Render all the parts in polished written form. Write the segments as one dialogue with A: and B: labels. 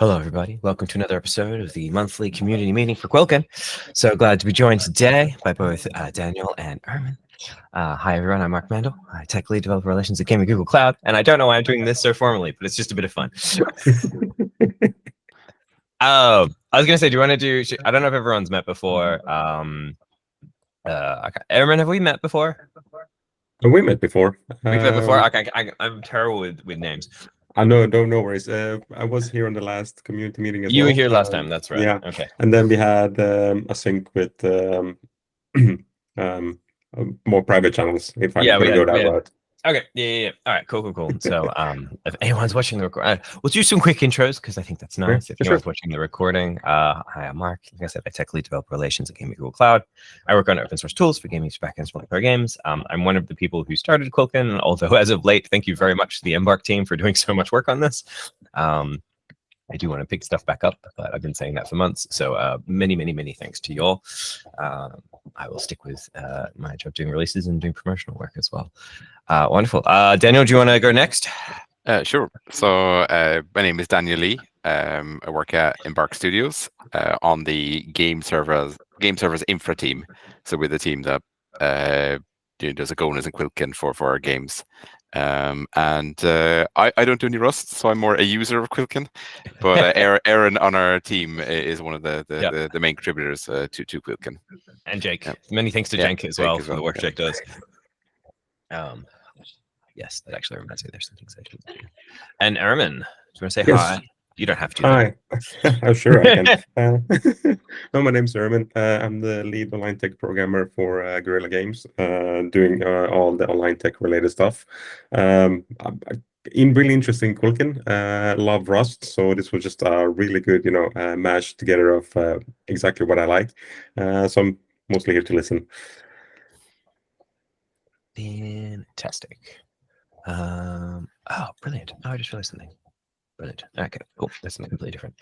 A: Hello, everybody. Welcome to another episode of the monthly community meeting for Quilkin. So glad to be joined today by both Daniel and Ermin. Hi, everyone. I'm Mark Mandel, Tech Lead Developer Relations at Gaming Google Cloud. And I don't know why I'm doing this so formally, but it's just a bit of fun. I was going to say, do you want to do... I don't know if everyone's met before. Okay. Ermin, have we met before?
B: We met before.
A: We've met before? Okay, I'm terrible with names.
B: No worries. I was here on the last community meeting as well.
A: You were here last time, that's right.
B: Yeah.
A: Okay.
B: And then we had a sync with more private channels, if I'm going to go that route.
A: Okay. Yeah. All right. Cool. So, if anyone's watching the recording, we'll do some quick intros because I think that's nice. If anyone's watching the recording, hi, I'm Mark. Like I said, I Tech Lead Developer Relations at Gaming Google Cloud. I work on open source tools for gaming backends multiplayer games. I'm one of the people who started Quilkin, although as of late, thank you very much to the Embark team for doing so much work on this. I do want to pick stuff back up, but I've been saying that for months. So many thanks to you all. I will stick with my job doing releases and doing promotional work as well. Wonderful. Daniel, do you want to go next?
C: Sure. So my name is Daniel Lee. I work at Embark Studios on the game servers infra team. So we're the team that does a Gonas and Quilkin for our games. I don't do any Rust, so I'm more a user of Quilkin. But Aaron on our team is one of the main contributors to Quilkin.
A: And Jake. Many thanks to Jake as well for the work Jake does. Yes, that actually reminds me there's some things I should do. And Ermin, do you want to say hi? You don't have to.
B: Hi. I'm sure I can. My name's Ermin. I'm the lead online tech programmer for Guerrilla Games, doing all the online tech related stuff. Really interesting Quilkin. Love Rust, so this was just a really good, mash together of exactly what I like. So I'm mostly here to listen.
A: Fantastic. Oh, brilliant. Oh, I just realized something. Brilliant. Okay, cool. That's something completely different.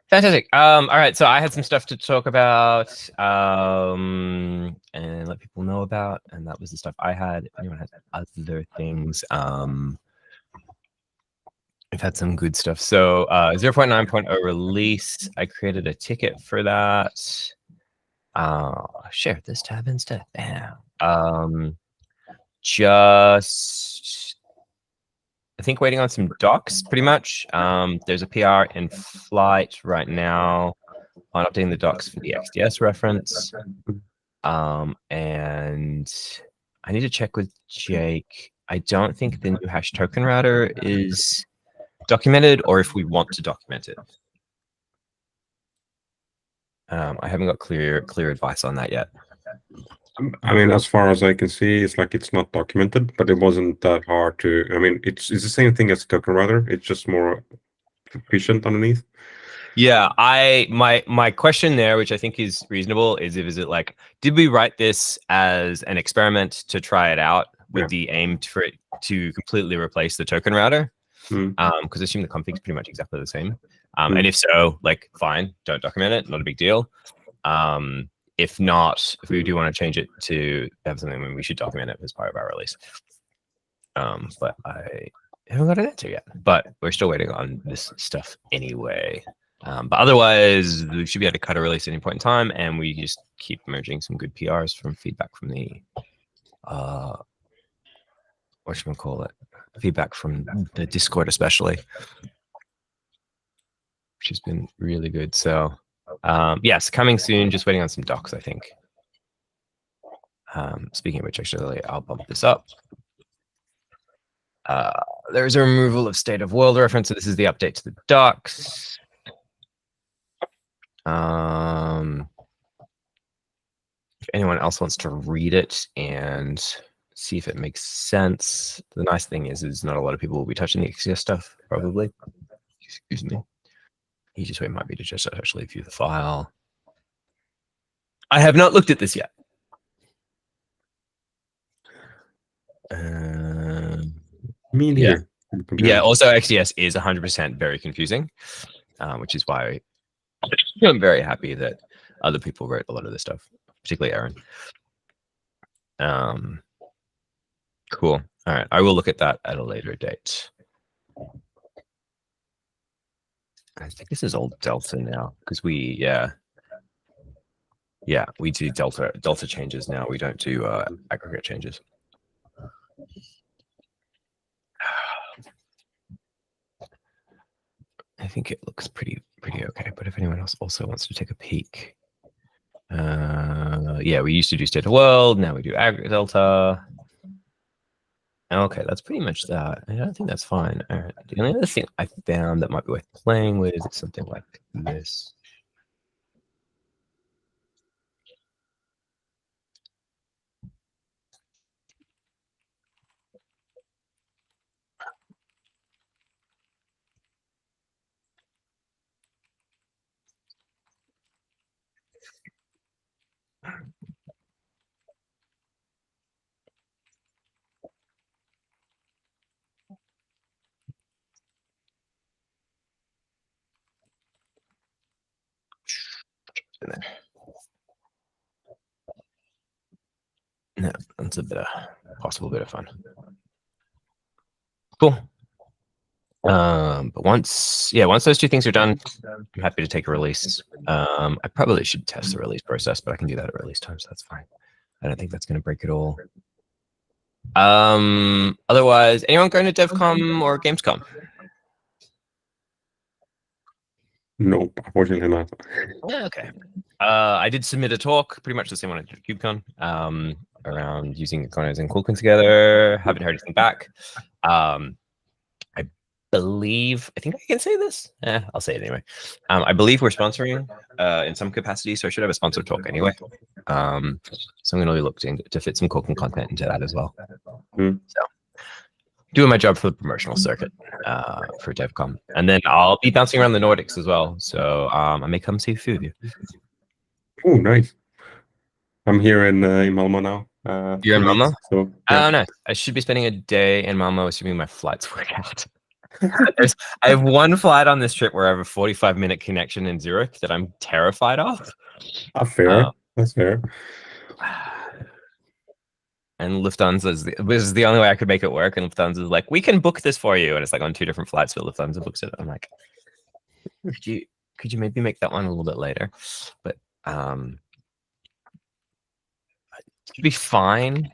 A: Fantastic. All right, so I had some stuff to talk about and let people know about, and that was the stuff I had. If anyone has other things, we've had some good stuff. So 0.9.0 release, I created a ticket for that. Share this tab instead. Bam. Just, I think, waiting on some docs, pretty much. There's a PR in flight right now on updating the docs for the XDS reference. And I need to check with Jake. I don't think the new hash token router is documented, or if we want to document it. I haven't got clear advice on that yet.
B: I mean, as far as I can see, it's like it's not documented, but it wasn't that hard to. I mean, it's the same thing as a token router. It's just more efficient underneath.
A: Yeah, my question there, which I think is reasonable, is it like, did we write this as an experiment to try it out with the aim for it to completely replace the token router? Because I assume the config is pretty much exactly the same. And if so, like, fine, don't document it, not a big deal. If not, if we do want to change it to have something, then we should document it as part of our release. But I haven't got an answer yet. But we're still waiting on this stuff anyway. But otherwise, we should be able to cut a release at any point in time, and we just keep merging some good PRs from feedback from the feedback from the Discord, especially, which has been really good. So yes, coming soon, just waiting on some docs, I think. Speaking of which, actually, I'll bump this up. There's a removal of state of world reference, so this is the update to the docs. If anyone else wants to read it and see if it makes sense, the nice thing is not a lot of people will be touching the XCS stuff, probably. Excuse me. The easiest way might be to just actually view the file. I have not looked at this yet.
B: Me neither.
A: Yeah, also XDS is 100% very confusing, which is why I'm very happy that other people wrote a lot of this stuff, particularly Aaron. Cool. All right, I will look at that at a later date. think this is all delta now because we we do delta changes now. We don't do aggregate changes. I think it looks pretty okay. But if anyone else also wants to take a peek, yeah, we used to do state of world. Now we do aggregate delta. Okay, that's pretty much that. I don't think that's fine. All right. The only other thing I found that might be worth playing with is something like this. No, that's a possible bit of fun. Cool. But once those two things are done, I'm happy to take a release. I probably should test the release process, but I can do that at release time, so that's fine. I don't think that's going to break it all. Otherwise, anyone going to DevCon or Gamescom?
B: Nope, unfortunately not.
A: Yeah, okay. I did submit a talk, pretty much the same one I did at KubeCon, around using Econos and Quilkin together. Haven't heard anything back. I believe, I think I can say this. I'll say it anyway. I believe we're sponsoring in some capacity, so I should have a sponsored talk anyway. So I'm going to look to fit some Quilkin content into that as well. So doing my job for the promotional circuit for DevCon, and then I'll be bouncing around the Nordics as well. So I may come see a few of you.
B: Oh, nice. I'm here in Malmo now.
A: You're in Malmo?
B: So, yeah.
A: Oh, nice. I should be spending a day in Malmo, assuming my flights work out. I have one flight on this trip where I have a 45-minute connection in Zurich that I'm terrified of.
B: Fair. That's fair.
A: And Lufthansa was the only way I could make it work. And Lufthansa is like, we can book this for you. And it's like on 2 different flights, but Lufthansa books it. I'm like, could you maybe make that one a little bit later? But should be fine.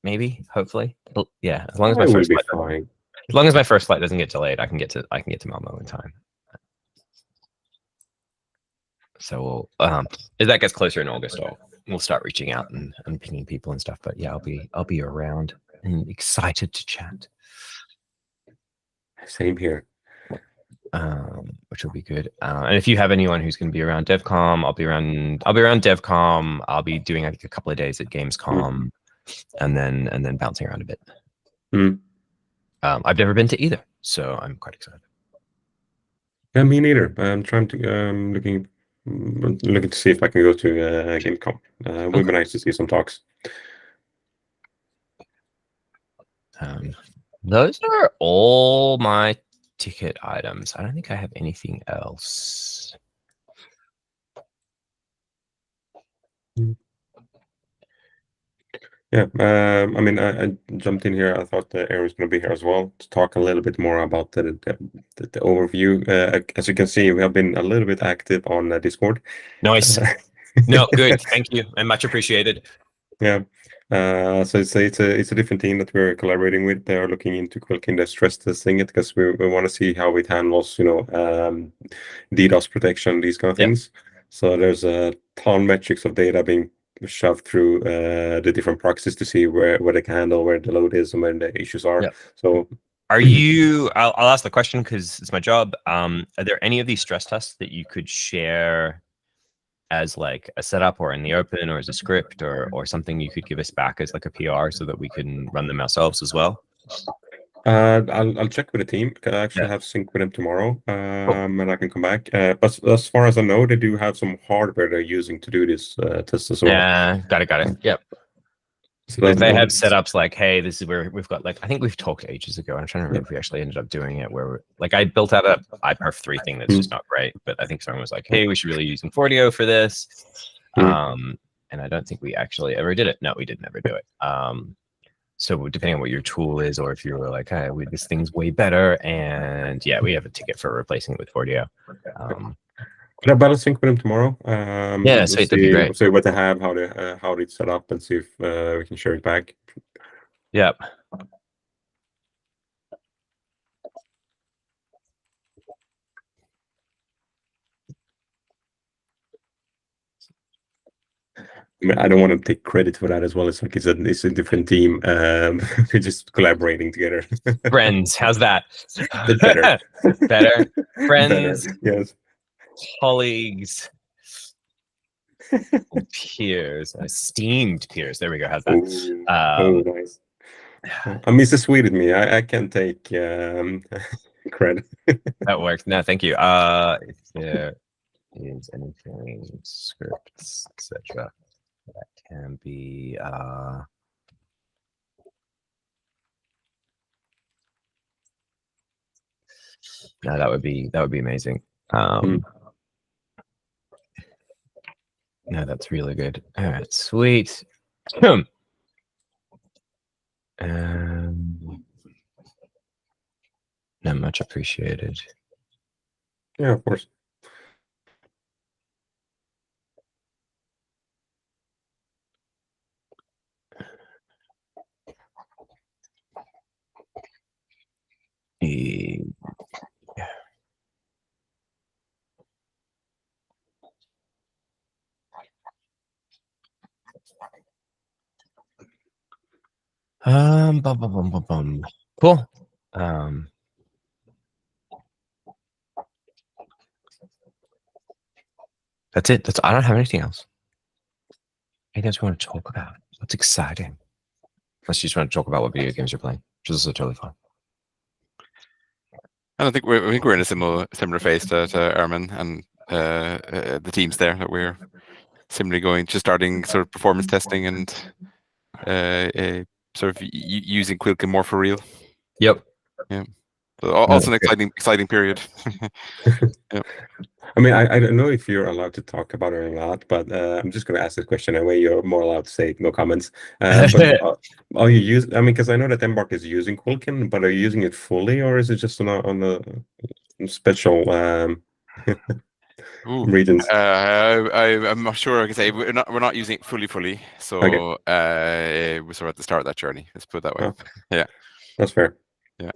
A: Maybe, hopefully. But yeah, as long as my first flight, as long as my first flight doesn't get delayed, I can get to Malmo in time. So as that gets closer in August, we'll start reaching out and pinging people and stuff. But yeah, I'll be around and excited to chat.
B: Same here.
A: Which will be good. And if you have anyone who's going to be around DevCom, I'll be around DevCom. I'll be doing I think a couple of days at Gamescom, and then bouncing around a bit. I've never been to either, so I'm quite excited.
B: Yeah, me neither. I'm trying to looking to see if I can go to Gamescom. Would be nice to see some talks.
A: Those are all my ticket items. I don't think I have anything else.
B: Yeah, I mean, I jumped in here. I thought Aaron was going to be here as well to talk a little bit more about the overview. As you can see, we have been a little bit active on Discord.
A: Nice. No, good. Thank you, and much appreciated.
B: Yeah. So it's a different team that we're collaborating with. They are looking into Quilkin, they're stress testing it because we want to see how it handles, DDoS protection, these kind of things. So there's a ton metrics of data being shoved through the different proxies to see where they can handle, where the load is, and where the issues are. So
A: are you? I'll ask the question because it's my job. Are there any of these stress tests that you could share as like a setup or in the open or as a script or something you could give us back as like a PR so that we can run them ourselves as well?
B: I'll check with the team because I actually have sync with them tomorrow, and I can come back. But as far as I know, they do have some hardware they're using to do this test as well.
A: Yeah, got it. Yep. So they have setups like, hey, this is where we've got, like, I think we've talked ages ago. I'm trying to remember if we actually ended up doing it where I built out a iPerf 3 thing that's just not great, but I think someone was like, hey, we should really use Infordio for this. And I don't think we actually ever did it. No, we didn't ever do it. so depending on what your tool is, or if you're like, hey, this thing's way better, and yeah, we have a ticket for replacing it with 4DO.
B: Could I battle sync with him tomorrow?
A: Yeah, sweet, that'd be great.
B: See what they have, how it's set up, and see if we can share it back.
A: Yep.
B: I mean, I don't want to take credit for that as well. It's like it's a different team. We're just collaborating together.
A: Friends, how's that?
B: Better.
A: Better. Friends.
B: Better. Yes.
A: Colleagues. Peers. Esteemed peers. There we go. How's that?
B: Ooh. Oh, nice. I miss the Swede in me. I can't take credit.
A: That works. No, thank you. If there is anything, scripts, etc., that can be no, that would be amazing. No, that's really good. All right, sweet. No, much appreciated.
B: Yeah, of course.
A: Yeah. Cool. That's it. I don't have anything else. Anything else we want to talk about? What's exciting? Unless you just want to talk about what video games you're playing, which is also totally fine.
C: I think we're in a similar phase to Ermin and the teams there, that we're similarly starting sort of performance testing and sort of using Quilkin more for real.
A: Yep.
C: Yeah. So also an exciting period. Yep.
B: I mean, I don't know if you're allowed to talk about it or not, but I'm just going to ask the question anyway. You're more allowed to say no comments. But are you using? I mean, because I know that Embark is using Quilkin, but are you using it fully, or is it just on the special regions?
C: I'm not sure. I can say we're not using it fully. So okay. We're sort of at the start of that journey. Let's put it that way. Oh. Yeah,
B: that's fair.
C: Yeah.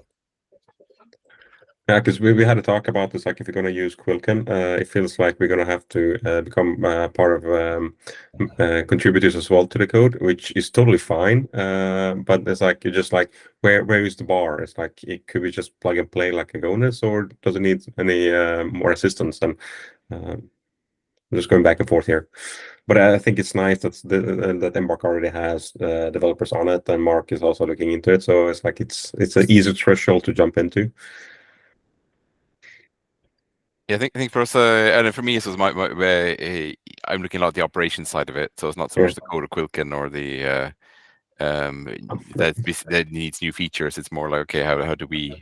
B: Yeah, because we had a talk about this. Like, if you're going to use Quilkin, it feels like we're going to have to become part of contributors as well to the code, which is totally fine. But it's like you're just like, where is the bar? It's like, could we just plug and play like a Gonus, or does it need any more assistance? And I'm just going back and forth here. But I think it's nice that Embark already has developers on it, and Mark is also looking into it. So it's like it's an easy threshold to jump into.
C: Yeah, I think for us, and for me, this was my I'm looking at the operations side of it. So it's not so much the code of Quilkin or the that needs new features. It's more like, okay, how do we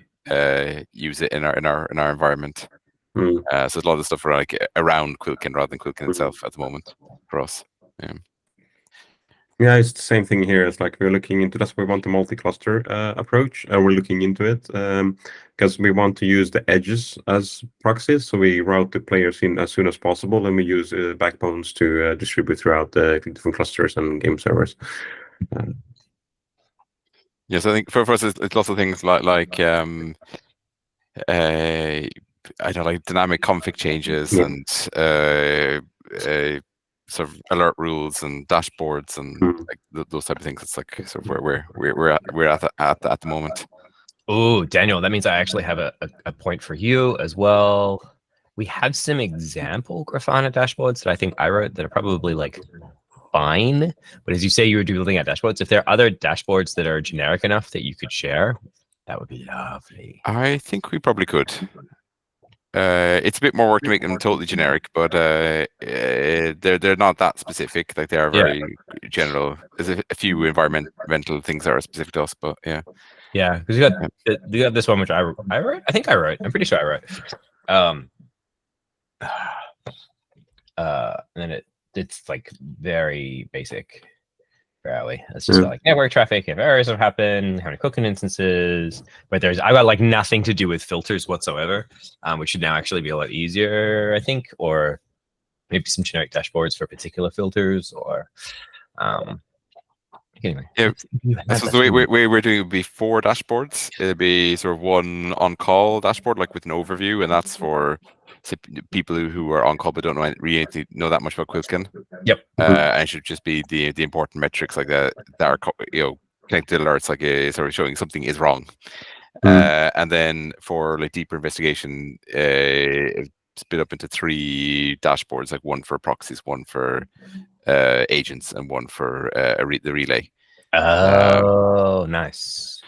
C: use it in our environment? So there's a lot of stuff around Quilkin rather than Quilkin itself at the moment for us.
B: Yeah, it's the same thing here. It's like we're looking into this. We want a multi-cluster approach. We're looking into it because we want to use the edges as proxies. So we route the players in as soon as possible, and we use backbones to distribute throughout the different clusters and game servers.
C: Yes, I think for us, it's lots of things like I don't know, like dynamic config changes and sort of alert rules and dashboards and like those type of things. It's like sort of where we're at the moment.
A: Oh, Daniel, that means I actually have a point for you as well. We have some example Grafana dashboards that I think I wrote that are probably like fine. But as you say, you were building out dashboards. If there are other dashboards that are generic enough that you could share, that would be lovely.
C: I think we probably could. It's a bit more work to make them totally generic, but they're not that specific. Like they are very general. There's a few environmental things that are specific to us, but yeah.
A: Yeah, because you got this one which I wrote. I think I wrote. I'm pretty sure I wrote. And then it's like very basic. Where are we? It's just got like network traffic, if errors have happened, how many Quilkin instances. But I got like nothing to do with filters whatsoever, which should now actually be a lot easier, I think, or maybe some generic dashboards for particular filters, or anyway.
C: Yeah, so the way we're doing it would be 4 dashboards. It'd be sort of one on-call dashboard, like with an overview, and that's for people who are on call but don't really know that much about Quilkin.
A: Yep.
C: And it should just be the important metrics like that are connected alerts, like sort of showing something is wrong. And then for like deeper investigation, split up into 3 dashboards, like one for proxies, one for agents, and one for the relay.
A: Oh, nice.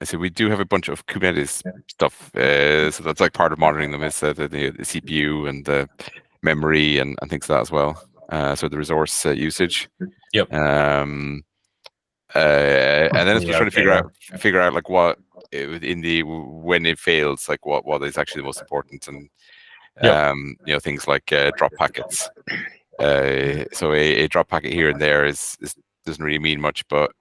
C: So we do have a bunch of Kubernetes stuff. So that's like part of monitoring them is the CPU and the memory and things like that as well. So the resource usage.
A: Yep.
C: And then it's just trying to figure out like what when it fails, like what is actually the most important, and things like drop packets. So a drop packet here and there doesn't really mean much, but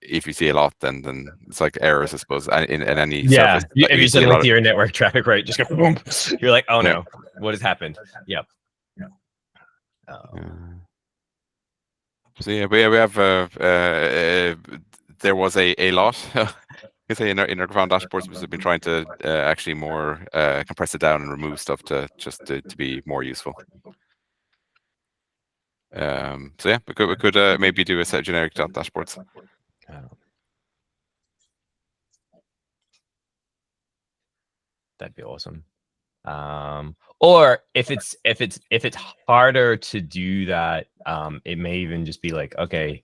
C: if you see a lot, then it's like errors, I suppose, in any surface.
A: Yeah, if you suddenly see your network traffic rate just go boom, you're like, oh no, what has happened? Yep.
C: So yeah, we have there was a lot. I say in our ground dashboards, we've been trying to actually more compress it down and remove stuff to be more useful. So yeah, we could maybe do a set of generic dashboards.
A: That'd be awesome. Or if it's harder to do that, it may even just be like, okay,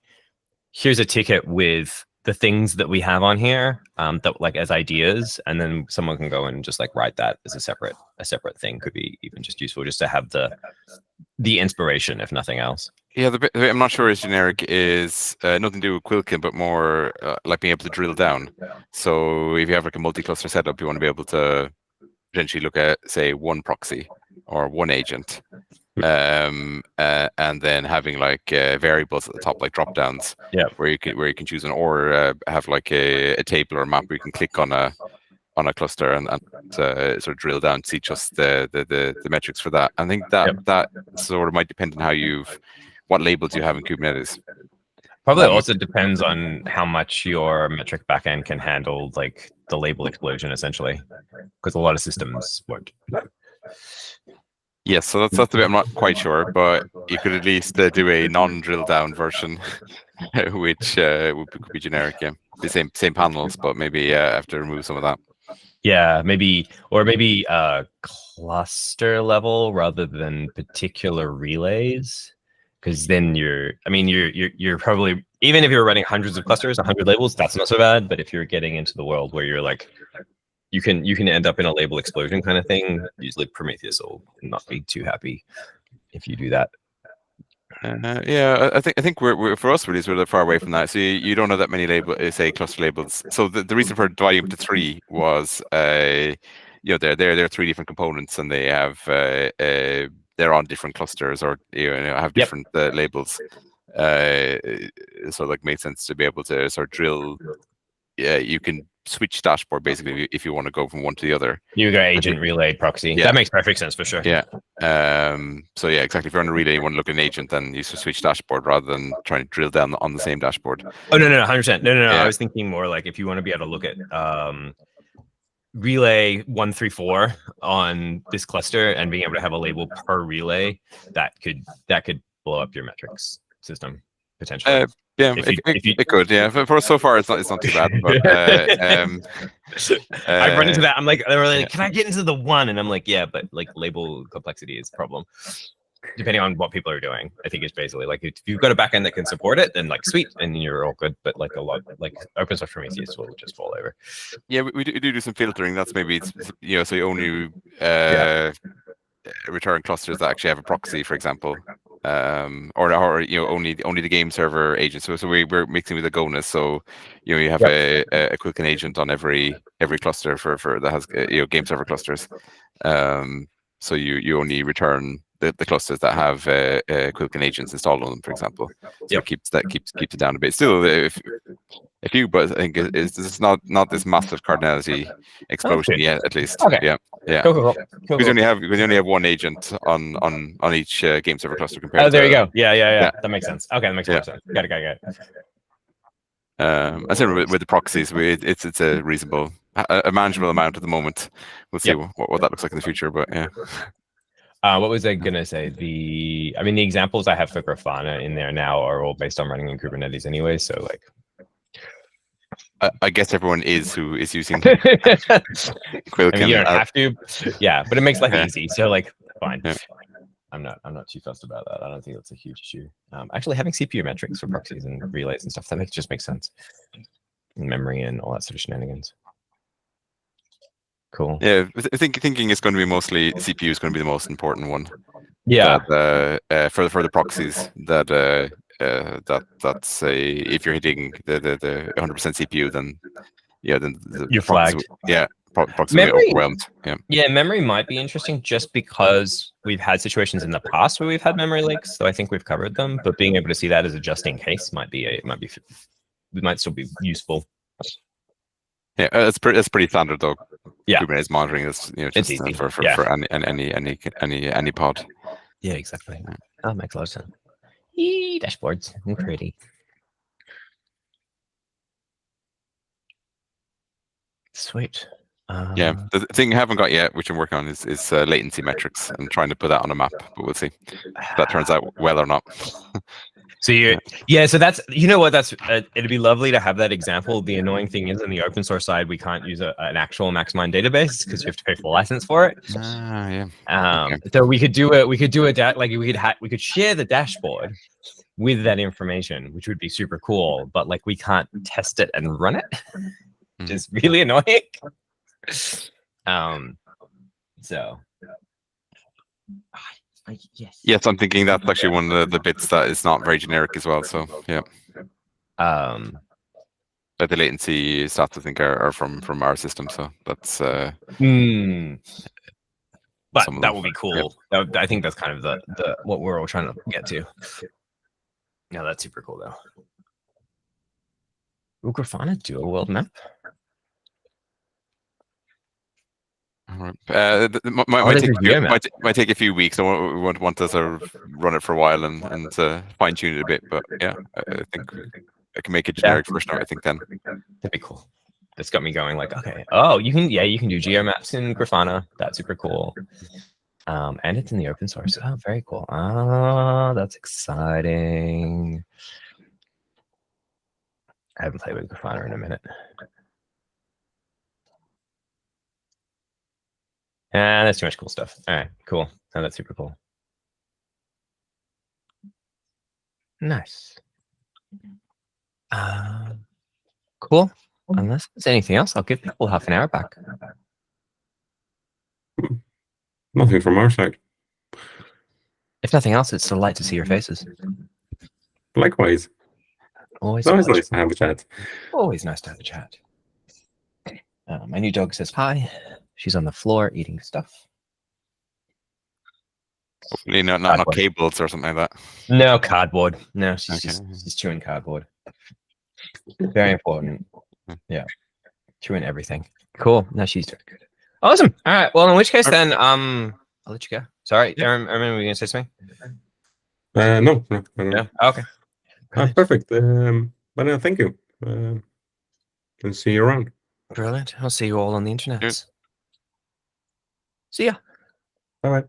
A: here's a ticket with the things that we have on here, that like as ideas, and then someone can go and just like write that as a separate thing. Could be even just useful just to have the inspiration, if nothing else.
C: Yeah, the bit I'm not sure is generic is nothing to do with Quilkin, but more like being able to drill down. So if you have like a multi-cluster setup, you want to be able to potentially look at, say, one proxy or one agent, and then having like variables at the top, like drop downs, where you can choose an, or have like a table or a map where you can click on a cluster and sort of drill down to see just the metrics for that. I think that sort of might depend on what labels you have in Kubernetes.
A: Probably also depends on how much your metric backend can handle, like the label explosion, essentially, because a lot of systems won't.
C: Yes, so that's the bit I'm not quite sure, but you could at least do a non-drill down version, which could be generic. Yeah, the same panels, but maybe have to remove some of that.
A: Yeah, maybe cluster level rather than particular relays. Because then you're probably, even if you're running hundreds of clusters, 100 labels, that's not so bad. But if you're getting into the world where you're like, you can end up in a label explosion kind of thing, usually Prometheus will not be too happy if you do that.
C: Yeah, I think we're for us really we're far away from that. So you don't have that many say cluster labels. So the reason for dividing up to 3 was they're 3 different components, and they have they're on different clusters, or have different labels. So like makes sense to be able to sort of drill. Yeah, you can switch dashboard basically if you want to go from one to the other.
A: You got agent, relay, proxy. Yeah. That makes perfect sense for sure.
C: Yeah. So yeah, exactly. If you're on a relay, you want to look at an agent, then you switch dashboard rather than trying to drill down on the same dashboard.
A: Oh no, 100%. No. Yeah. I was thinking more like if you want to be able to look at relay 134 on this cluster and being able to have a label per relay, that could blow up your metrics system potentially.
C: Yeah, it could. Yeah, for so far it's not too bad. But
A: I've run into that. I'm like, they're like, can I get into the one? And I'm like, yeah, but like label complexity is a problem. Depending on what people are doing, I think it's basically like if you've got a backend that can support it, then like sweet, and you're all good. But like a lot, like open source Prometheus will just fall over.
C: Yeah, we do some filtering. That's maybe so you only return clusters that actually have a proxy, for example. Or only the game server agent. So we're mixing with the GONUS. So you have a Quilkin agent on every cluster for that has game server clusters. So you only return the clusters that have Quilkin agents installed on them, for example. So
A: Yep.
C: it keeps it down a bit. Still, a few, but I think it's not this massive cardinality explosion yet, at least.
A: Okay.
C: Yeah.
A: Cool.
C: Because you only have one agent on each game server cluster compared.
A: Oh, there
C: to,
A: you go. Yeah.
C: Yeah.
A: That makes sense. Okay, that makes more sense. Got it.
C: I said with the proxies, it's a reasonable, a manageable amount at the moment. We'll see what that looks like in the future, but yeah.
A: What was I gonna say? The examples I have for Grafana in there now are all based on running in Kubernetes anyway. So like,
C: I guess everyone who is using Quilkin.
A: you don't have to. Yeah, but it makes life
C: Yeah.
A: easy. So like, fine.
C: Yeah.
A: I'm not too fussed about that. I don't think that's a huge issue. Actually, having CPU metrics for proxies and relays and stuff just makes sense. And memory and all that sort of shenanigans. Cool.
C: Yeah, thinking it's going to be mostly CPU is going to be the most important one.
A: Yeah.
C: For the proxies that's if you're hitting the 100% CPU, then
A: You're flagged.
C: proxy
A: Memory-
C: will be overwhelmed.
A: Yeah, memory might be interesting just because we've had situations in the past where we've had memory leaks, so I think we've covered them. But being able to see that as a just in case might still be useful.
C: Yeah, it's pretty standard though.
A: Yeah.
C: Kubernetes monitoring is
A: It's
C: just
A: easy.
C: for any pod.
A: Yeah, exactly. That makes a lot of sense. Dashboards and pretty. Sweet.
C: Yeah, the thing I haven't got yet, which I'm working on, is latency metrics and trying to put that on a map. But we'll see if that turns out well or not.
A: So so that's that's it'd be lovely to have that example. The annoying thing is, in the open source side, we can't use an actual Maxmind database because you have to pay for the license for it. So we could do we could share the dashboard with that information, which would be super cool. But like, we can't test it and run it, which is really annoying.
C: Yes, I'm thinking that's actually one of the bits that is not very generic as well. So yeah. But the latency stats, I think, are from our system. So that's. But
A: that would be cool. Yeah. I think that's kind of the what we're all trying to get to. No, that's super cool though. Will Grafana do a world map?
C: All right. Might take a few weeks. I want to sort of run it for a while and fine tune it a bit. But yeah, I think I can make a generic version. I think then
A: that'd be cool. That's got me going. Like, okay, oh, you can do geomaps in Grafana. That's super cool. And it's in the open source. Oh, very cool. Oh, that's exciting. I haven't played with Grafana in a minute. That's too much cool stuff. All right, cool. Oh, that's super cool. Nice. Cool. Unless there's anything else, I'll give people half an hour back.
B: Nothing from our side.
A: If nothing else, it's a delight to see your faces.
B: Likewise.
A: Always
B: nice to have a chat.
A: Always nice to have a chat. My new dog says hi. She's on the floor eating stuff.
C: Hopefully not cables or something like that.
A: No cardboard. No, she's chewing cardboard. Very important. Yeah, chewing everything. Cool. No, she's doing good. Awesome. All right. Well, in which case then, I'll let you go. Sorry, Aaron, were you gonna say something?
B: No.
A: No. Okay.
B: Perfect. But thank you. And see you around.
A: Brilliant. I'll see you all on the internet.
C: Cheers.
A: See ya.
B: Bye-bye.